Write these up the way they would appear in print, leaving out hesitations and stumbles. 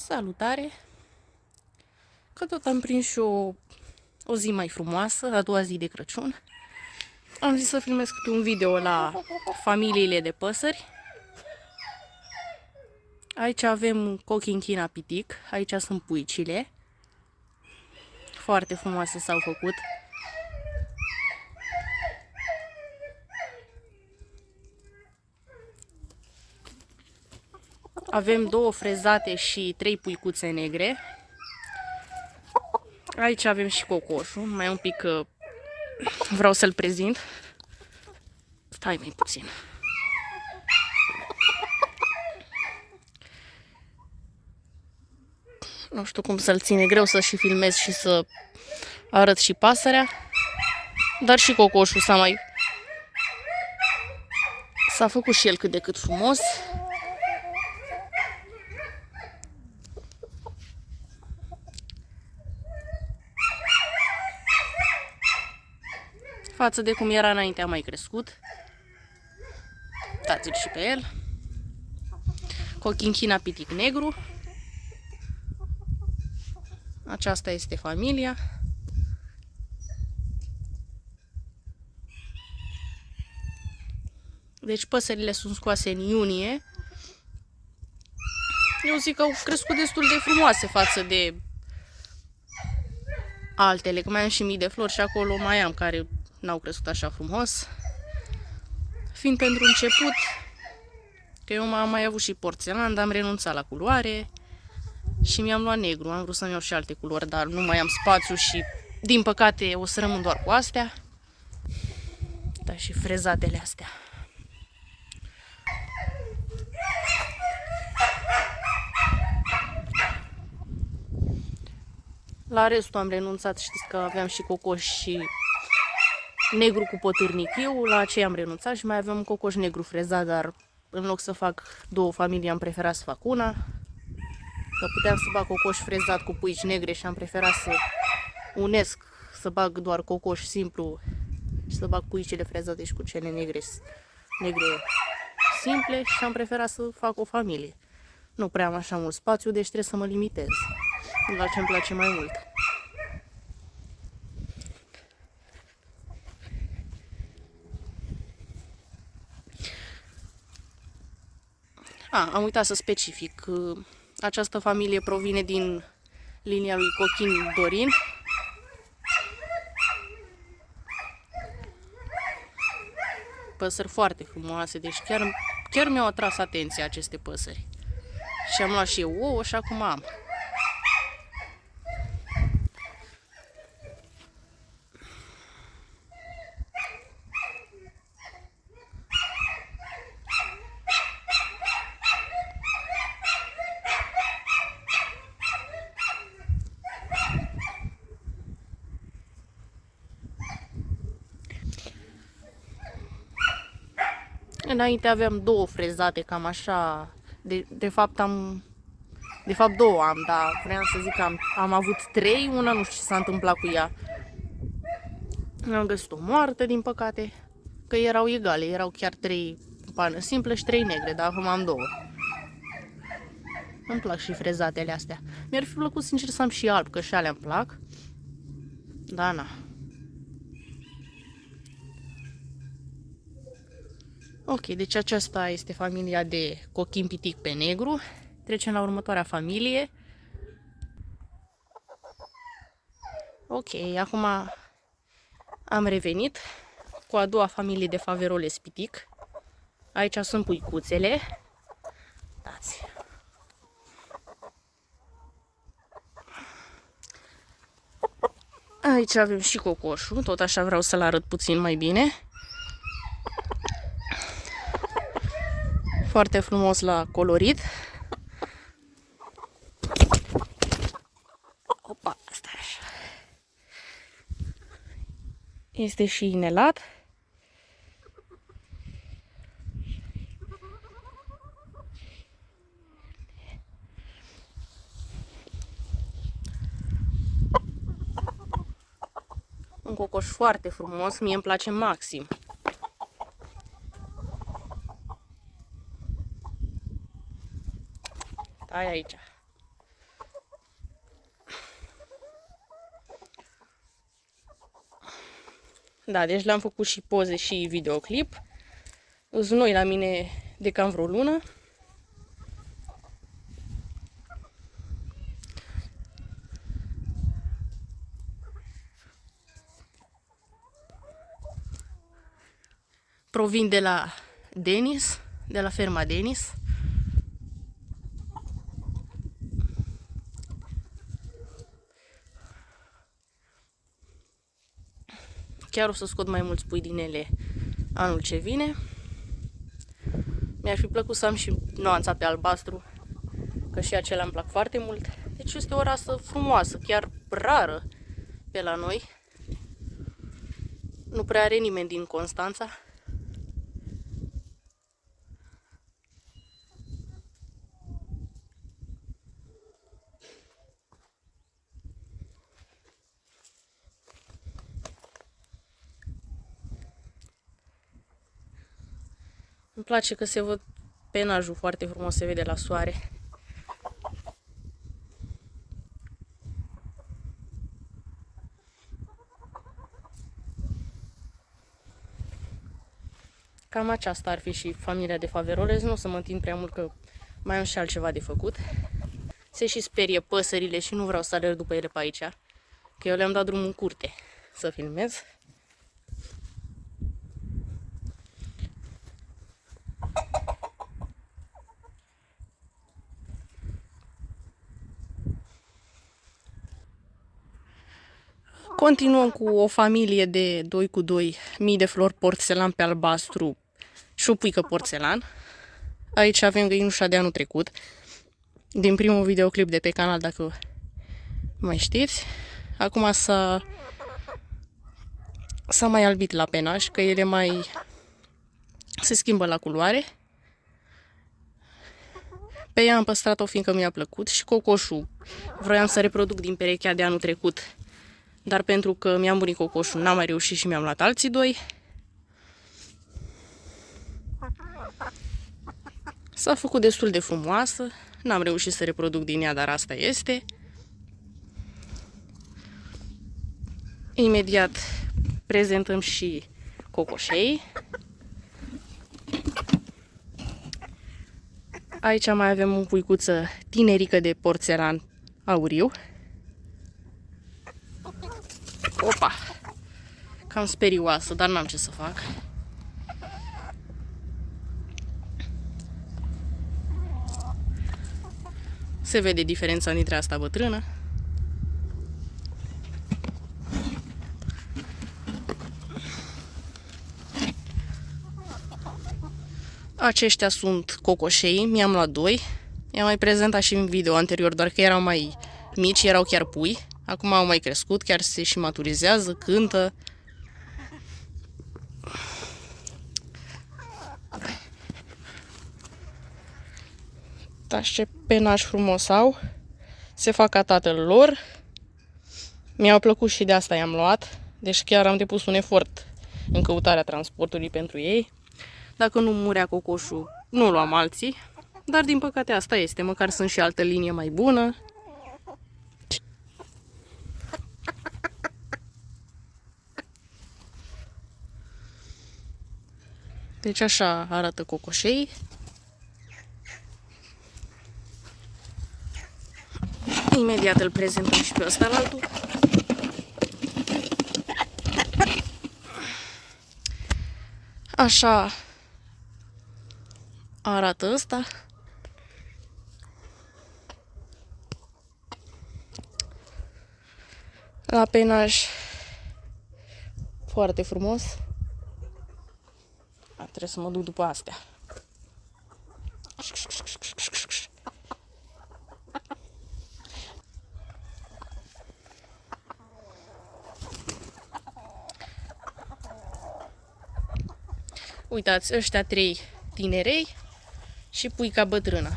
Salutare! Că tot am prins și o zi mai frumoasă, a doua zi de Crăciun. Am zis să filmez câte un video la familiile de păsări. Aici avem cochinchina pitic, aici sunt puicile. Foarte frumoase s-au făcut. Avem 2 frezate și 3 puicuțe negre. Aici avem și cocoșul, mai un pic că vreau să-l prezint. Stai mai puțin. Nu știu cum să-l ține, greu să și filmez și să arăt și pasărea. Dar și cocoșul s-a făcut și el cât de cât frumos. Față de cum era înainte, a mai crescut. Uitați-l și pe el. Cochinchina pitic negru. Aceasta este familia. Deci păsările sunt scoase în iunie. Eu zic că au crescut destul de frumoase față de altele, că mai am și mii de flori și acolo mai am care n-au crescut așa frumos. Fiind pentru început, că eu am mai avut și porțelan, dar am renunțat la culoare și mi-am luat negru. Am vrut să-mi iau și alte culori, dar nu mai am spațiu și, din păcate, o să rămân doar cu astea. Da, și frezatele astea. La restul am renunțat, știți că aveam și cocoș și negru cu potârnichiu, la aceea am renunțat și mai aveam cocoș negru frezat, dar în loc să fac 2 familii am preferat să fac una. Că puteam să bag cocoș frezat cu puici negre și am preferat să unesc, să bag doar cocoș simplu și să bag puicile frezate și cu cele negre simple și am preferat să fac o familie. Nu prea am așa mult spațiu, deci trebuie să mă limitez la ce îmi place mai mult. Am uitat să specific. Această familie provine din linia lui Cochin Dorin. Păsări foarte frumoase, deci chiar mi-au atras atenția aceste păsări. Și am luat și eu ouă și acum am. Înainte aveam 2 frezate, cam așa. De fapt 2 am, dar vreau să zic că am avut 3, una nu știu ce s-a întâmplat cu ea. Am găsit-o moartă, din păcate, că erau egale, erau chiar 3 pană simplă și 3 negre, dar acum am 2. Îmi plac și frezatele astea. Mi-ar fi plăcut sincer să am și alb, că și alea îmi plac. Da, na. Ok, deci aceasta este familia de cochin pitic pe negru. Trecem la următoarea familie. Ok, acum am revenit cu a doua familie de faveroles pitic. Aici sunt puicuțele. Dați. Aici avem și cocoșul, tot așa vreau să-l arăt puțin mai bine. Foarte frumos la colorit. Opa, stai așa. Este și inelat. Un cocoș foarte frumos, mie îmi place maxim. Stai aici. Da, deci le-am făcut și poze și videoclip. Sunt noi la mine de cam vreo lună. Provin de la Denis, de la ferma Denis. Chiar o să scot mai mulți pui din ele anul ce vine. Mi-ar fi plăcut să am și nuanța pe albastru, că și acelea îmi plac foarte mult. Deci este o rasă frumoasă, chiar rară pe la noi. Nu prea are nimeni din Constanța. Îmi place că se văd penajul foarte frumos, se vede la soare. Cam aceasta ar fi și familia de faverolez. Nu o să mă întind prea mult că mai am și altceva de făcut. Se și sperie păsările și nu vreau să alerg după ele pe aici, că eu le-am dat drumul în curte să filmez. Continuăm cu o familie de 2 cu 2 mii de flori porțelan pe albastru și o puică porțelan. Aici avem găinușa de anul trecut, din primul videoclip de pe canal, dacă mai știți. Acum s-a mai albit la penaj, că ele mai se schimbă la culoare. Pe ea am păstrat-o fiindcă mi-a plăcut și cocoșul vroiam să reproduc din perechea de anul trecut, dar pentru că mi-am murit cocoșul n-am mai reușit și mi-am luat alții 2. S-a făcut destul de frumoasă, n-am reușit să reproduc din ea, dar asta este. Imediat prezentăm și cocoșei. Aici mai avem o puicuță tinerică de porțelan auriu. Opa! Cam sperioasă, dar n-am ce să fac. Se vede diferența dintre asta bătrână. Aceștia sunt cocoșei, mi-am luat 2. I-am mai prezentat și în video anterior, doar că erau mai mici, erau chiar pui. Acum au mai crescut, chiar se și maturizează, cântă. Uitați ce penaj frumos au. Se fac ca tatăl lor. Mi-au plăcut și de asta i-am luat. Deci chiar am depus un efort în căutarea transportului pentru ei. Dacă nu murea cocoșul, nu luam alții. Dar din păcate asta este, măcar sunt și altă linie mai bună. Deci așa arată cocoșei. Imediat îl prezentăm și pe ăsta la altul. Așa arată ăsta. La penaj foarte frumos. Trebuie să mă duc după astea. Uitați, ăștia 3 tinerei și puica bătrână.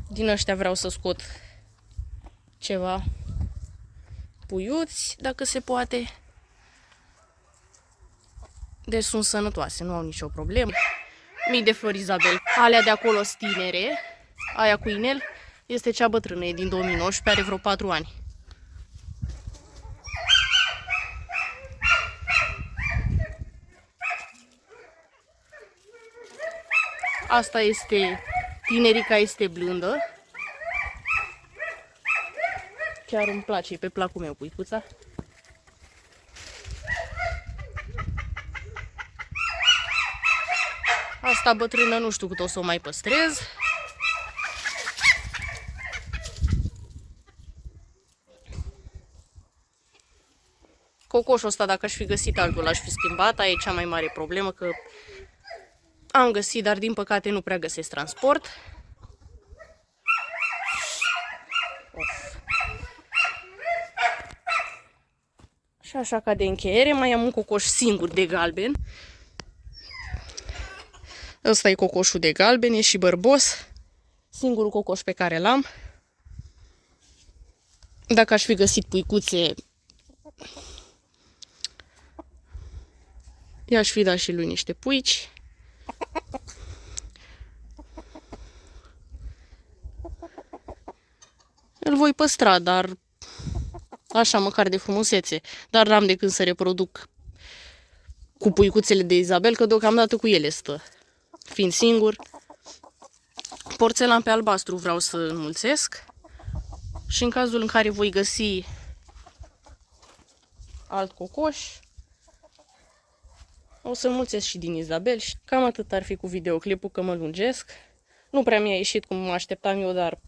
Din ăștia vreau să scot ceva puiuți, dacă se poate. Deci sunt sănătoase, nu au nicio problemă. Mii de flori Izabel. Alea de acolo sunt tinere. Aia cu inel este cea bătrână, e din 2019, are vreo 4 ani. Asta este, tinerica este blândă. Chiar îmi place, e pe placul meu puicuța. Asta bătrână nu știu cât o să o mai păstrez. Cocoșul ăsta, dacă aș fi găsit altul, l-aș fi schimbat. Aia e cea mai mare problemă, că am găsit, dar din păcate nu prea găsesc transport. Și așa, ca de încheiere, mai am un cocoș singur de galben. Ăsta e cocoșul de galben, e și bărbos. Singurul cocoș pe care l-am. Dacă aș fi găsit puicuțe, i-aș fi dat și lui niște puici. Îl voi păstra, dar așa măcar de frumusețe. Dar n-am de când să reproduc cu puicuțele de Izabel, că deocamdată cu ele stă. Fiind singur. Porțelan pe albastru vreau să înmulțesc. Și în cazul în care voi găsi alt cocoș, o să înmulțesc și din Izabel. Și cam atât ar fi cu videoclipul, că mă lungesc. Nu prea mi-a ieșit cum mă așteptam eu, dar